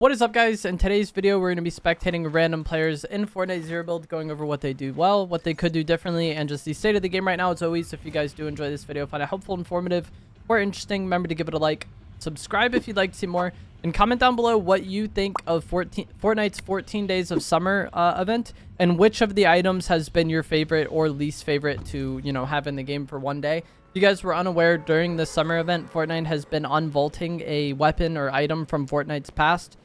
What is up, guys? In today's video, we're going to be spectating random players in Fortnite Zero Build, going over what they do well, what they could do differently, and just the state of the game right now. As always, if you guys do enjoy this video, find it helpful, informative, or interesting, remember to give it a like, subscribe if you'd like to see more, and comment down below what you think of Fortnite's 14 Days of Summer event, and which of the items has been your favorite or least favorite to, have in the game for one day. If you guys were unaware, during the summer event, Fortnite has been unvaulting a weapon or item from Fortnite's past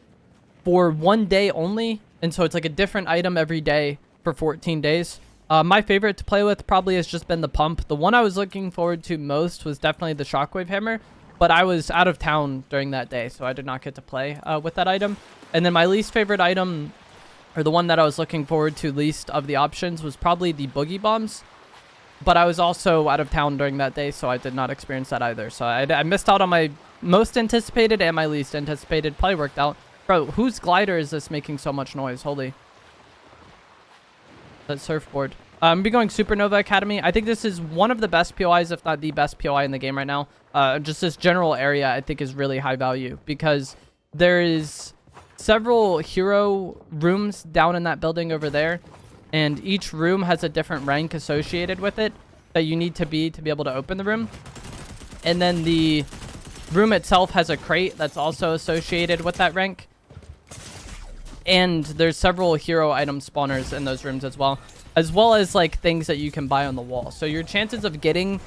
for one day only, and so it's like a different item every day for 14 days. My favorite to play with probably has just been the pump. The one I was looking forward to most was definitely the shockwave hammer, but I was out of town during that day, so I did not get to play with that item. And then my least favorite item, or the one that I was looking forward to least of the options, was probably the boogie bombs, but I was also out of town during that day, so I did not experience that either. So I missed out on my most anticipated and my least anticipated. Probably worked out. Bro, whose glider is this making so much noise? Holy. That surfboard. I'm be going Supernova Academy. I think this is one of the best POIs, if not the best POI in the game right now. Just this general area, I think, is really high value because there is several hero rooms down in that building over there, and each room has a different rank associated with it that you need to be able to open the room. And then the room itself has a crate that's also associated with that rank. And there's several hero item spawners in those rooms as well as like things that you can buy on the wall. So your chances of getting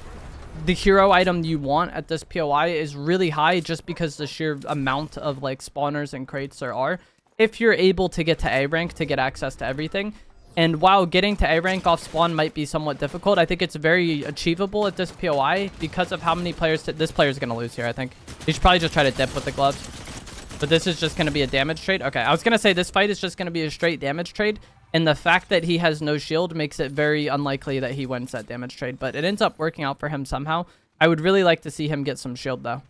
the hero item you want at this POI is really high, just because the sheer amount of like spawners and crates there are, if you're able to get to A rank to get access to everything. And while getting to A rank off spawn might be somewhat difficult, I think it's very achievable at this POI because of how many players... This player's going to lose here, I think. He should probably just try to dip with the gloves. But this is just going to be a damage trade. Okay, I was going to say this fight is just going to be a straight damage trade. And the fact that he has no shield makes it very unlikely that he wins that damage trade. But it ends up working out for him somehow. I would really like to see him get some shield, though.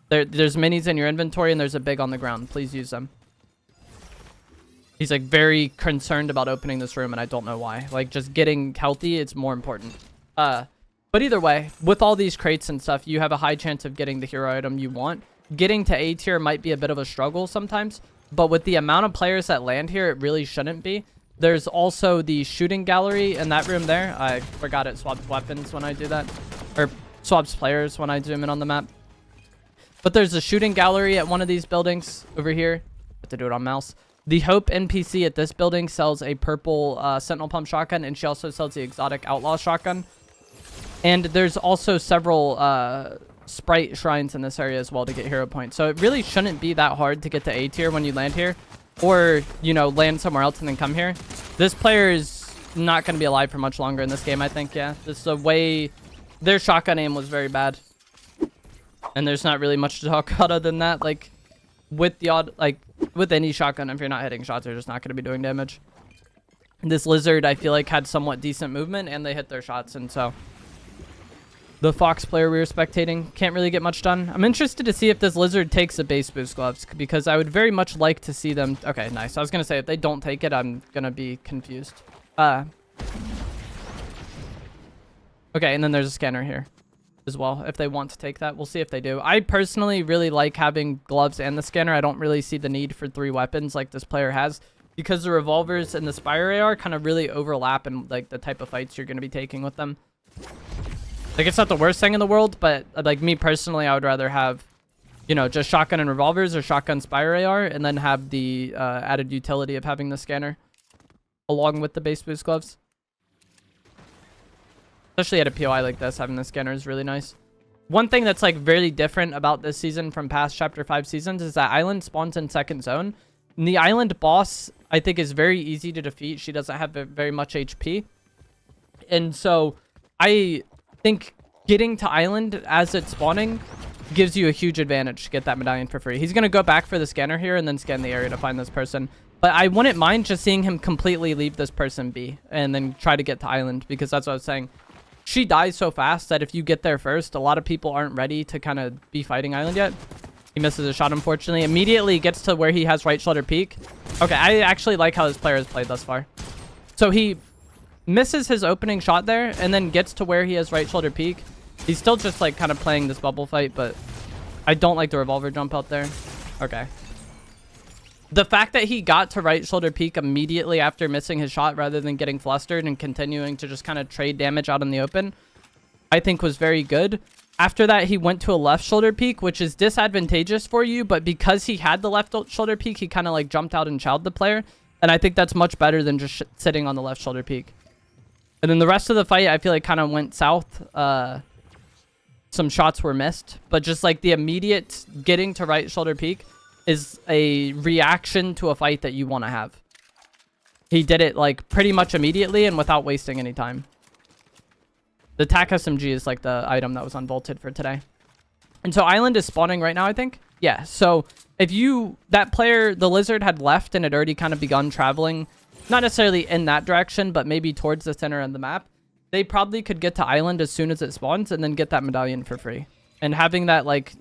There's minis in your inventory, and there's a big on the ground. Please use them. He's like very concerned about opening this room, and I don't know why. Like, just getting healthy, it's more important. But either way, with all these crates and stuff, you have a high chance of getting the hero item you want. Getting to A tier might be a bit of a struggle sometimes, but with the amount of players that land here, it really shouldn't be. There's also the shooting gallery in that room there. I forgot it swaps weapons when I do that, or swaps players when I zoom in on the map. But there's a shooting gallery at one of these buildings over here. I have to do it on mouse. The Hope NPC at this building sells a purple Sentinel Pump shotgun, and she also sells the exotic Outlaw shotgun. And there's also several Sprite shrines in this area as well to get hero points. So it really shouldn't be that hard to get to A tier when you land here, or, land somewhere else and then come here. This player is not going to be alive for much longer in this game, I think. Yeah, this is a way... Their shotgun aim was very bad. And there's not really much to talk about other than that. Like, with the odd... with any shotgun, if you're not hitting shots, you're just not going to be doing damage. This lizard, I feel like, had somewhat decent movement, and they hit their shots, and so... The Fox player we were spectating can't really get much done. I'm interested to see if this lizard takes the base boost gloves, because I would very much like to see them... Okay, nice. I was going to say, if they don't take it, I'm going to be confused. Okay, and then there's a scanner here as well, if they want to take that. We'll see if they do. I personally really like having gloves and the scanner. I don't really see the need for 3 weapons like this player has, because the revolvers and the Spire AR kind of really overlap in like the type of fights you're going to be taking with them. Like, it's not the worst thing in the world, but like me personally, I would rather have, just shotgun and revolvers or shotgun Spire AR, and then have the added utility of having the scanner along with the base boost gloves. Especially at a POI like this, having the scanner is really nice. One thing that's like very different about this season from past Chapter 5 seasons is that Island spawns in second zone. And the Island boss, I think, is very easy to defeat. She doesn't have very much HP. And so I think getting to Island as it's spawning gives you a huge advantage to get that medallion for free. He's going to go back for the scanner here and then scan the area to find this person. But I wouldn't mind just seeing him completely leave this person be and then try to get to Island, because that's what I was saying. She dies so fast that if you get there first, a lot of people aren't ready to kind of be fighting Island yet. He misses a shot, unfortunately. Immediately gets to where he has right shoulder peak. Okay, I actually like how this player has played thus far. So he misses his opening shot there and then gets to where he has right shoulder peak. He's still just like kind of playing this bubble fight, but I don't like the revolver jump out there. Okay. The fact that he got to right shoulder peak immediately after missing his shot rather than getting flustered and continuing to just kind of trade damage out in the open, I think was very good. After that, he went to a left shoulder peak, which is disadvantageous for you, but because he had the left shoulder peak, he kind of like jumped out and chowed the player. And I think that's much better than just sitting on the left shoulder peak. And then the rest of the fight, I feel like kind of went south. Some shots were missed, but just like the immediate getting to right shoulder peak is a reaction to a fight that you want to have. He did it like pretty much immediately and without wasting any time. The TAC SMG is like the item that was unbolted for today. And so Island is spawning right now, I think. Yeah, so if that player, the lizard, had left and had already kind of begun traveling, not necessarily in that direction, but maybe towards the center of the map, they probably could get to Island as soon as it spawns and then get that medallion for free. And having that like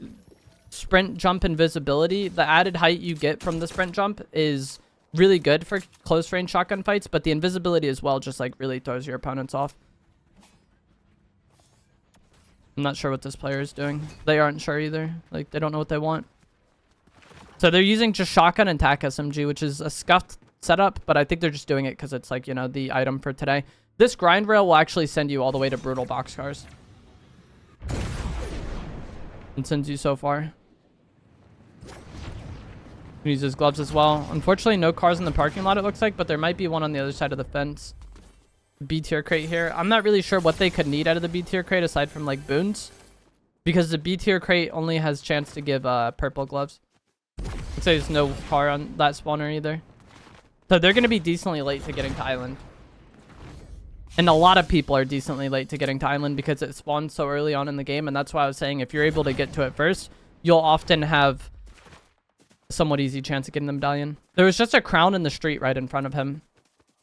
sprint jump invisibility, the added height you get from the sprint jump is really good for close range shotgun fights, but the invisibility as well just like really throws your opponents off. I'm not sure what this player is doing. They aren't sure either. Like, they don't know what they want. So they're using just shotgun and TAC SMG, which is a scuffed setup, but I think they're just doing it because it's like, you know, the item for today. This grind rail will actually send you all the way to brutal boxcars. It sends you so far. He uses gloves as well. Unfortunately, no cars in the parking lot, it looks like, but there might be one on the other side of the fence. B tier crate here. I'm not really sure what they could need out of the B tier crate aside from like boons, because the B tier crate only has chance to give purple gloves. Looks like there's no car on that spawner either. So they're going to be decently late to getting to Island. And a lot of people are decently late to getting to Island because it spawns so early on in the game. And that's why I was saying if you're able to get to it first, you'll often have a somewhat easy chance of getting the medallion. There was just a crown in the street right in front of him.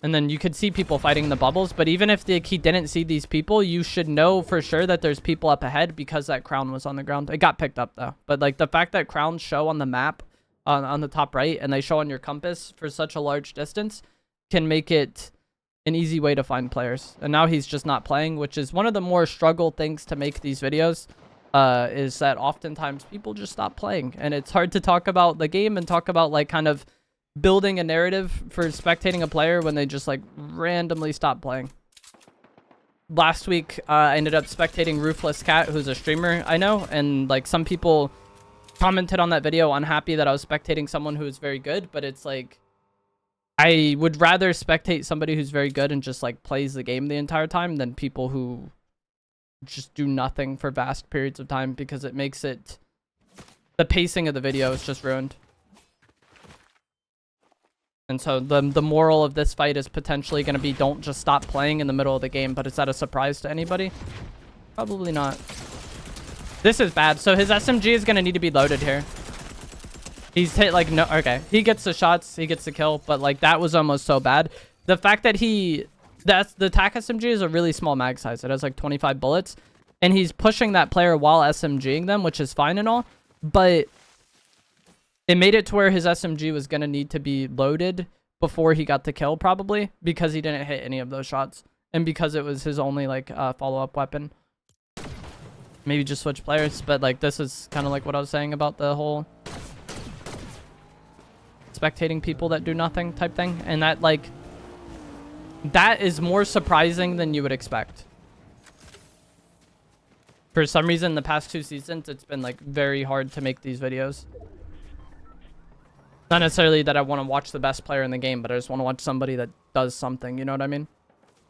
And then you could see people fighting in the bubbles. But even if he didn't see these people, you should know for sure that there's people up ahead because that crown was on the ground. It got picked up though. But like the fact that crowns show on the map on the top right and they show on your compass for such a large distance can make it an easy way to find players. And now he's just not playing, which is one of the more struggle things to make these videos, is that oftentimes people just stop playing. And it's hard to talk about the game and talk about like kind of building a narrative for spectating a player when they just like randomly stop playing. Last week, I ended up spectating Ruthless Cat, who's a streamer I know, and like some people commented on that video unhappy that I was spectating someone who is very good, but it's like I would rather spectate somebody who's very good and just like plays the game the entire time than people who just do nothing for vast periods of time, because it makes it, the pacing of the video is just ruined. And so the moral of this fight is potentially going to be don't just stop playing in the middle of the game. But is that a surprise to anybody? Probably not. This is bad. So his SMG is going to need to be loaded here. He's hit like no... Okay. He gets the shots. He gets the kill. But like that was almost so bad. The fact that the TAC SMG is a really small mag size. It has like 25 bullets. And he's pushing that player while SMGing them, which is fine and all. But it made it to where his SMG was going to need to be loaded before he got the kill, probably, because he didn't hit any of those shots. And because it was his only, like, follow-up weapon. Maybe just switch players, but, like, this is kind of like what I was saying about the whole spectating people that do nothing type thing. And that, like, that is more surprising than you would expect. For some reason, the past 2 seasons, it's been, like, very hard to make these videos. Not necessarily that I want to watch the best player in the game, but I just want to watch somebody that does something, you know what I mean?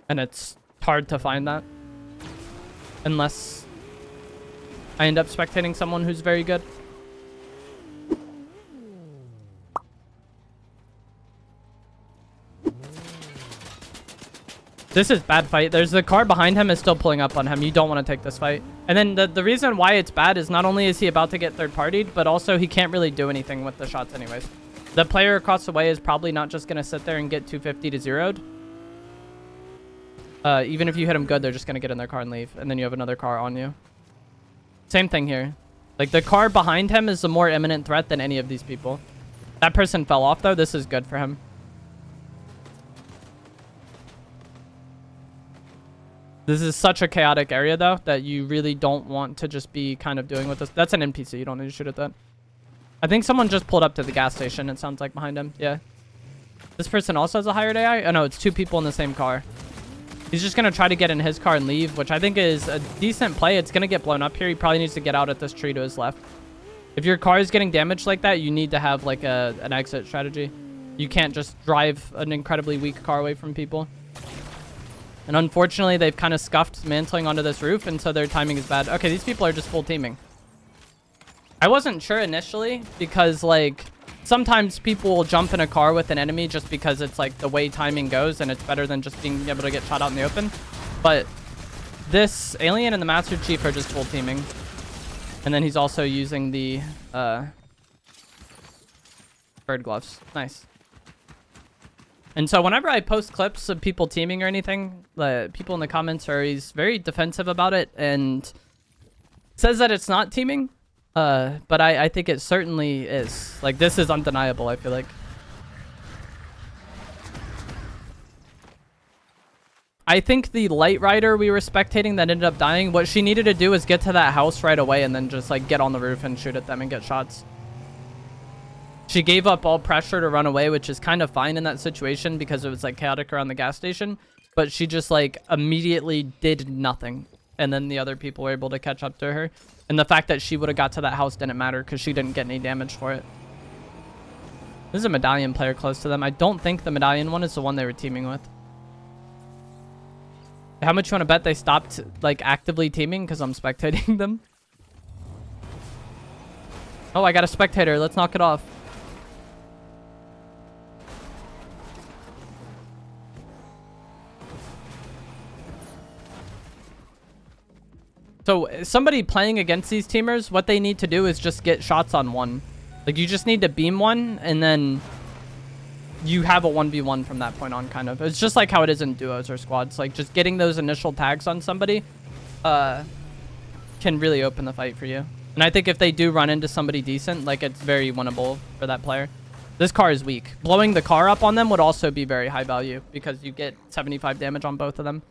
And it's hard to find that. Unless I end up spectating someone who's very good. This is bad fight. There's the car behind him is still pulling up on him. You don't want to take this fight. And then the reason why it's bad is not only is he about to get third-partied, but also he can't really do anything with the shots anyways. The player across the way is probably not just going to sit there and get 250 to 0'd. Even if you hit them good, they're just going to get in their car and leave. And then you have another car on you. Same thing here. Like, the car behind him is a more imminent threat than any of these people. That person fell off, though. This is good for him. This is such a chaotic area, though, that you really don't want to just be kind of doing with this. That's an NPC. You don't need to shoot at that. I think someone just pulled up to the gas station. It sounds like behind him. Yeah. This person also has a hired AI. Oh, no, it's two people in the same car. He's just going to try to get in his car and leave, which I think is a decent play. It's going to get blown up here. He probably needs to get out at this tree to his left. If your car is getting damaged like that, you need to have like an exit strategy. You can't just drive an incredibly weak car away from people. And unfortunately, they've kind of scuffed mantling onto this roof, and so their timing is bad. Okay, these people are just full teaming. I wasn't sure initially because, like, sometimes people will jump in a car with an enemy just because it's, like, the way timing goes, and it's better than just being able to get shot out in the open. But this alien and the Master Chief are just full teaming. And then he's also using the bird gloves. Nice. And so whenever I post clips of people teaming or anything, people in the comments are he's very defensive about it and says that it's not teaming. But I think it certainly is. Like, this is undeniable, I feel like. I think the light rider we were spectating that ended up dying, what she needed to do is get to that house right away and then just, like, get on the roof and shoot at them and get shots. She gave up all pressure to run away, which is kind of fine in that situation because it was, like, chaotic around the gas station. But she just, like, immediately did nothing. And then the other people were able to catch up to her. And the fact that she would have got to that house didn't matter because she didn't get any damage for it. This is a medallion player close to them. I don't think the medallion one is the one they were teaming with. How much you want to bet they stopped, like, actively teaming because I'm spectating them? Oh, I got a spectator. Let's knock it off. So somebody playing against these teamers, what they need to do is just get shots on one. Like, you just need to beam one, and then you have a 1v1 from that point on, kind of. It's just like how it is in duos or squads. Like, just getting those initial tags on somebody can really open the fight for you. And I think if they do run into somebody decent, like, it's very winnable for that player. This car is weak. Blowing the car up on them would also be very high value because you get 75 damage on both of them.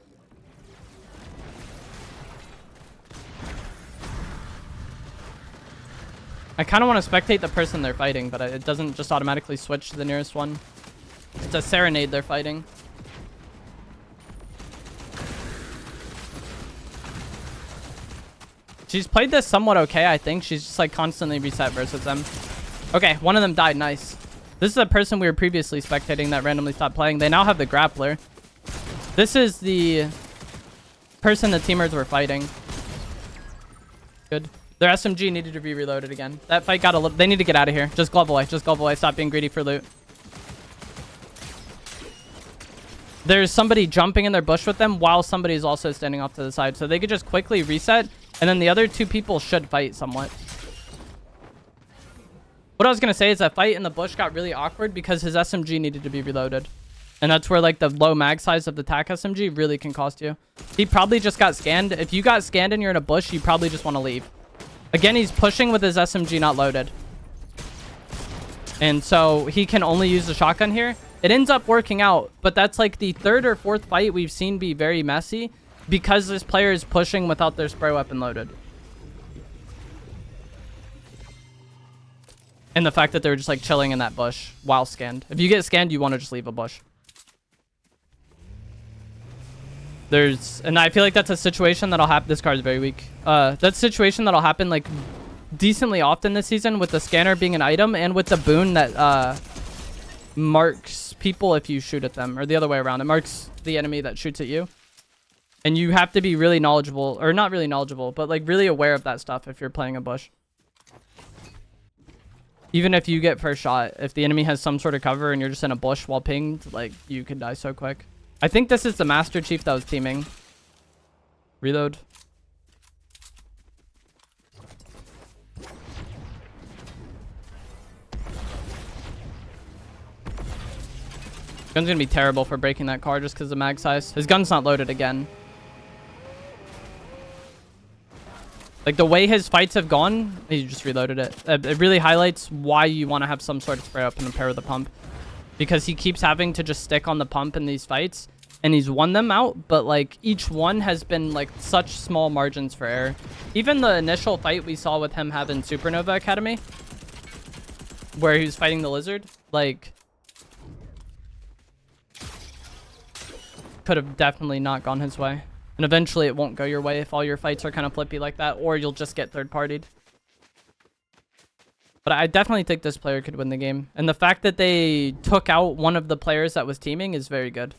I kind of want to spectate the person they're fighting, but it doesn't just automatically switch to the nearest one. It's a serenade they're fighting. She's played this somewhat okay, I think. She's just, like, constantly reset versus them. Okay, one of them died. Nice. This is a person we were previously spectating that randomly stopped playing. They now have the grappler. This is the person the teamers were fighting. Good. Their SMG needed to be reloaded again. That fight got a little... They need to get out of here. Just glove away. Just glove away. Stop being greedy for loot. There's somebody jumping in their bush with them while somebody is also standing off to the side. So they could just quickly reset. And then the other two people should fight somewhat. What I was going to say is that fight in the bush got really awkward because his SMG needed to be reloaded. And that's where, like, the low mag size of the TAC SMG really can cost you. He probably just got scanned. If you got scanned and you're in a bush, you probably just want to leave. Again, he's pushing with his SMG not loaded. And so he can only use the shotgun here. It ends up working out, but that's like the third or fourth fight we've seen be very messy because this player is pushing without their spray weapon loaded. And the fact that they were just, like, chilling in that bush while scanned. If you get scanned, you want to just leave a bush. And I feel like that's a situation that'll happen. This card is very weak. That's a situation that'll happen, like, decently often this season with the scanner being an item and with the boon that marks people if you shoot at them, or the other way around. It marks the enemy that shoots at you. And you have to be really knowledgeable, or not really knowledgeable, but, like, really aware of that stuff if you're playing a bush. Even if you get first shot, if the enemy has some sort of cover and you're just in a bush while pinged, like, you can die so quick. I think this is the Master Chief that was teaming. Reload. Gun's gonna be terrible for breaking that car just because of mag size. His gun's not loaded again. Like, the way his fights have gone, he just reloaded it. It really highlights why you want to have some sort of spray up and pair with the pump. Because he keeps having to just stick on the pump in these fights. And he's won them out, but, like, each one has been, like, such small margins for error. Even the initial fight we saw with him having Supernova Academy, where he was fighting the lizard, like, could have definitely not gone his way. And eventually it won't go your way if all your fights are kind of flippy like that, or you'll just get third-partied. But I definitely think this player could win the game. And the fact that they took out one of the players that was teaming is very good.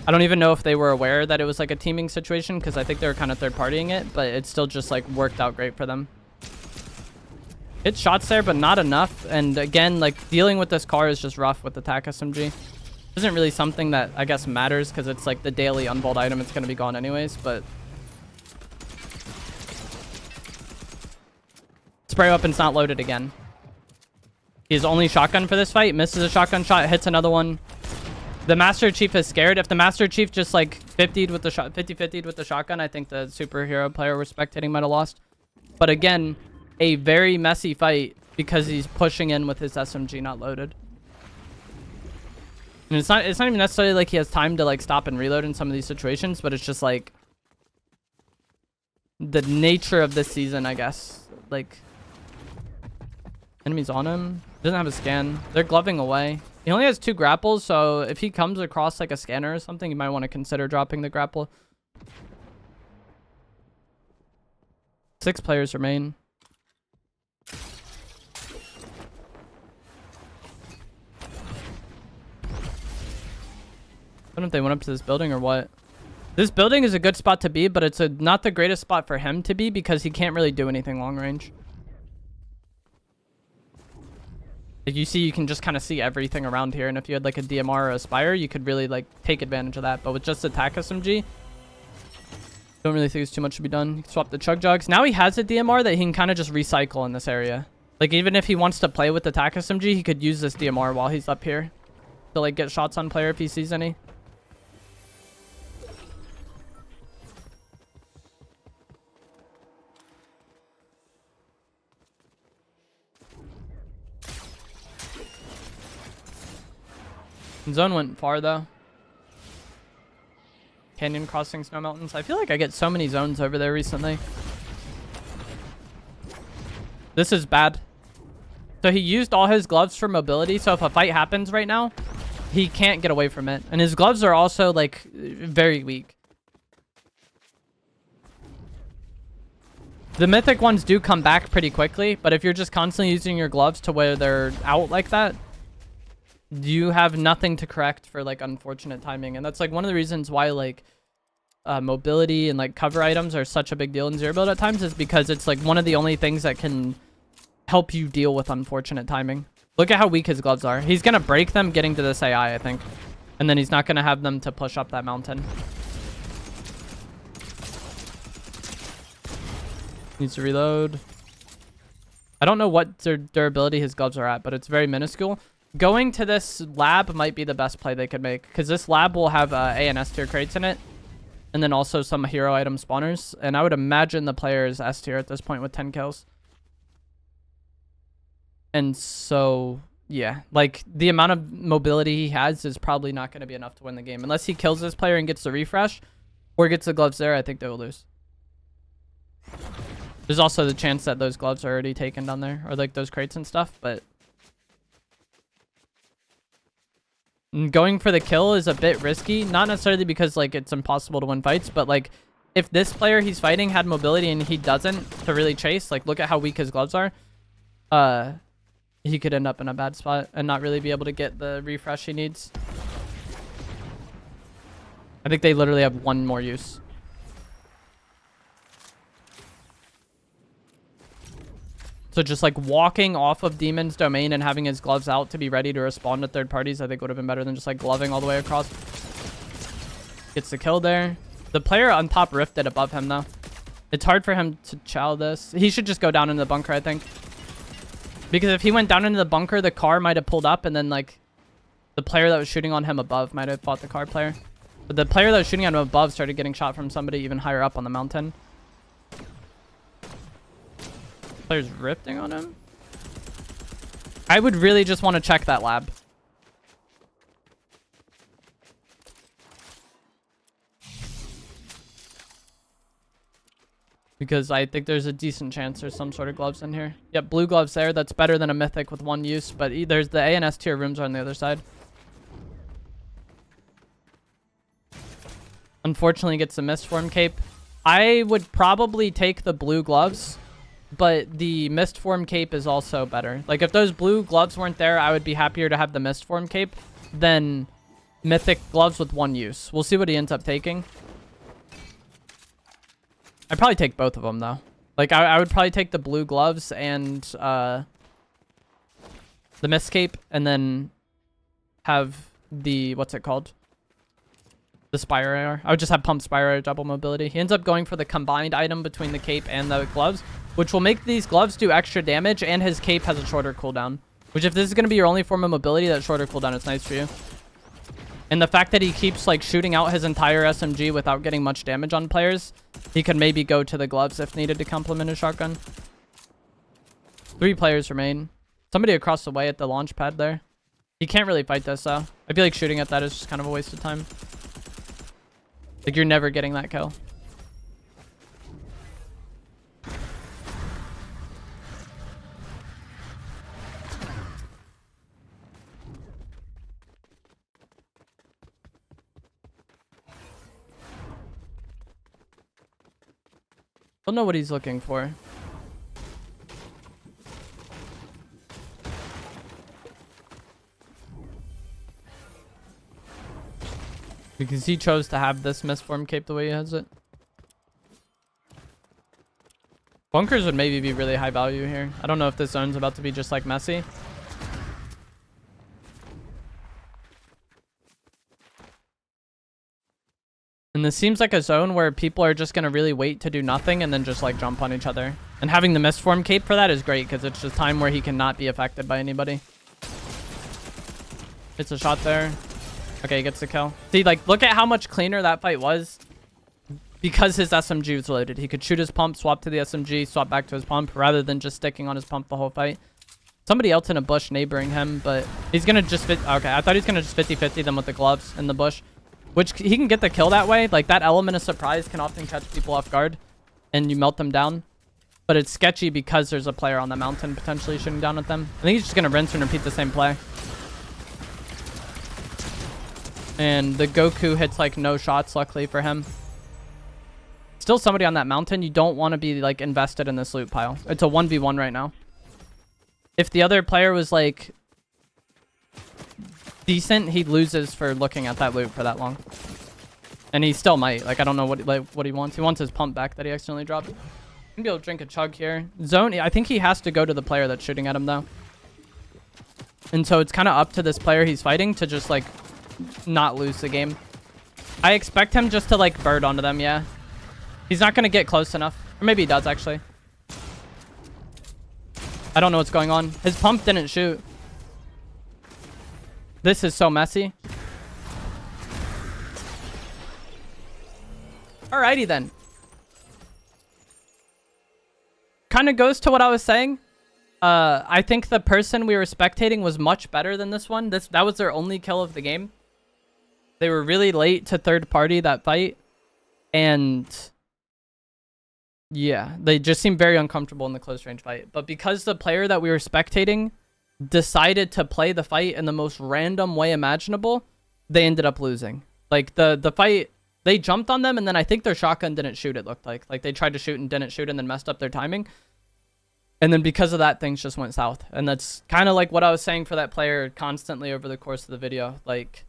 I don't even know if they were aware that it was like a teaming situation, because I think they were kind of third-partying it, but it still just like worked out great for them. Hit shots there, but not enough. And again, like dealing with this car is just rough with the TAC SMG. Isn't really something that I guess matters, because it's like the daily unvault item. It's going to be gone anyways, but spray weapon's not loaded again. His only shotgun for this fight misses a shotgun shot, hits another one. The Master Chief is scared. If the Master Chief just like 50'd with the shot, 50-50'd with the shotgun, I think the superhero player we're spectating might have lost. But again, a very messy fight because he's pushing in with his SMG not loaded. And it's not even necessarily like he has time to like stop and reload in some of these situations, but it's just like the nature of this season, I guess. Like, enemies on him. Doesn't have a scan. They're gloving away. He only has 2 grapples, so if he comes across like a scanner or something, you might want to consider dropping the grapple. 6 players remain. I don't know if they went up to this building or what. This building is a good spot to be, but it's not the greatest spot for him to be because he can't really do anything long range. Like you see, you can just kind of see everything around here, and if you had like a DMR or a Spire, you could really like take advantage of that. But with just the TAC SMG, don't really think there's too much to be done. You can swap the chug jugs. Now he has a DMR that he can kind of just recycle in this area. Like even if he wants to play with the TAC SMG, he could use this DMR while he's up here to like get shots on player if he sees any. Zone went far though. Canyon crossing snow mountains. I feel like I get so many zones over there recently. This is bad. So he used all his gloves for mobility. So if a fight happens right now, he can't get away from it. And his gloves are also like very weak. The mythic ones do come back pretty quickly. But if you're just constantly using your gloves to where they're out like that, you have nothing to correct for like unfortunate timing. And that's like one of the reasons why like mobility and like cover items are such a big deal in zero build at times, is because it's like one of the only things that can help you deal with unfortunate timing. Look at how weak his gloves are. He's gonna break them getting to this AI, I think, and then he's not gonna have them to push up that mountain. Needs to reload. I don't know what durability his gloves are at, but it's very minuscule. Going to this lab might be the best play they could make, because this lab will have A and S tier crates in it, and then also some hero item spawners. And I would imagine the player is S tier at this point with 10 kills. And so, yeah, like the amount of mobility he has is probably not going to be enough to win the game. Unless he kills this player and gets the refresh or gets the gloves there, I think they will lose. There's also the chance that those gloves are already taken down there, or like those crates and stuff, but going for the kill is a bit risky. Not necessarily because like it's impossible to win fights, but like if this player he's fighting had mobility and he doesn't to really chase, like look at how weak his gloves are, he could end up in a bad spot and not really be able to get the refresh he needs. I think they literally have one more use. So just like walking off of Demon's domain and having his gloves out to be ready to respond to third parties, I think would have been better than just like gloving all the way across. Gets the kill there. The player on top rifted above him though. It's hard for him to chow this. He should just go down into the bunker, I think. Because if he went down into the bunker, the car might have pulled up, and then like the player that was shooting on him above might have fought the car player. But the player that was shooting at him above started getting shot from somebody even higher up on the mountain. Player's rifting on him. I would really just want to check that lab. because I think there's a decent chance there's some sort of gloves in here. Yep, blue gloves there. That's better than a mythic with 1 use, but there's the A and S tier rooms are on the other side. Unfortunately, gets the Mistform cape. I would probably take the blue gloves, but the Mistform cape is also better. Like, if those blue gloves weren't there, I would be happier to have the Mistform cape than mythic gloves with 1 use. We'll see what he ends up taking. I'd probably take both of them, though. Like, I would probably take the blue gloves and the Mist cape, and then have the, what's it called? The Spire AR. I would just have Pump Spire AR double mobility. He ends up going for the combined item between the cape and the gloves, which will make these gloves do extra damage, and his cape has a shorter cooldown. Which, if this is going to be your only form of mobility, that shorter cooldown is nice for you. And the fact that he keeps, like, shooting out his entire SMG without getting much damage on players, he could maybe go to the gloves if needed to complement his shotgun. 3 players remain. Somebody across the way at the launch pad there. He can't really fight this, though. I feel like shooting at that is just kind of a waste of time. Like, you're never getting that kill. Don't know what he's looking for. Because he chose to have this Mistform cape the way he has it. Bunkers would maybe be really high value here. I don't know if this zone's about to be just like messy. And this seems like a zone where people are just going to really wait to do nothing and then just like jump on each other. And having the Mistform cape for that is great because it's just time where he cannot be affected by anybody. It's a shot there. Okay, he gets the kill. See, like, look at how much cleaner that fight was because his SMG was loaded. He could shoot his pump, swap to the SMG, swap back to his pump rather than just sticking on his pump the whole fight. Somebody else in a bush neighboring him, but he's going to just fit. Okay, I thought he was going to just 50-50 them with the gloves in the bush. Which he can get the kill that way. Like, that element of surprise can often catch people off guard and you melt them down. But it's sketchy because there's a player on the mountain potentially shooting down at them. I think he's just going to rinse and repeat the same play. And the Goku hits, like, no shots, luckily for him. Still somebody on that mountain. You don't want to be, like, invested in this loot pile. It's a 1v1 right now. If the other player was, like, decent, he loses for looking at that loot for that long. And he still might. Like, I don't know what he wants. He wants his pump back that he accidentally dropped. I'm gonna be able to drink a chug here. Zone, I think he has to go to the player that's shooting at him, though. And so it's kind of up to this player he's fighting to just, like, not lose the game. I expect him just to, like, bird onto them, yeah. He's not gonna get close enough. Or maybe he does, actually. I don't know what's going on. His pump didn't shoot. This is so messy. Alrighty then. Kind of goes to what I was saying. I think the person we were spectating was much better than this one. That was their only kill of the game. They were really late to third party that fight. And yeah, they just seemed very uncomfortable in the close range fight. But because the player that we were spectating decided to play the fight in the most random way imaginable, they ended up losing. Like, the fight, they jumped on them, and then I think their shotgun didn't shoot, it looked like. Like, they tried to shoot and didn't shoot and then messed up their timing. And then because of that, things just went south. And that's kind of like what I was saying for that player constantly over the course of the video. Like,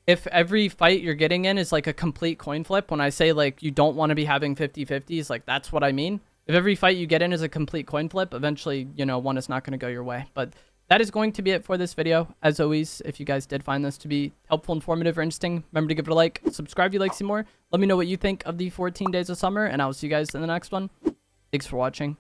if every fight you're getting in is like a complete coin flip, when I say, like, you don't want to be having 50-50s, like, that's what I mean. If every fight you get in is a complete coin flip, eventually, you know, one is not going to go your way. But that is going to be it for this video. As always, if you guys did find this to be helpful, informative, or interesting, remember to give it a like, subscribe if you'd like to see more. Let me know what you think of the 14 days of summer, and I will see you guys in the next one. Thanks for watching.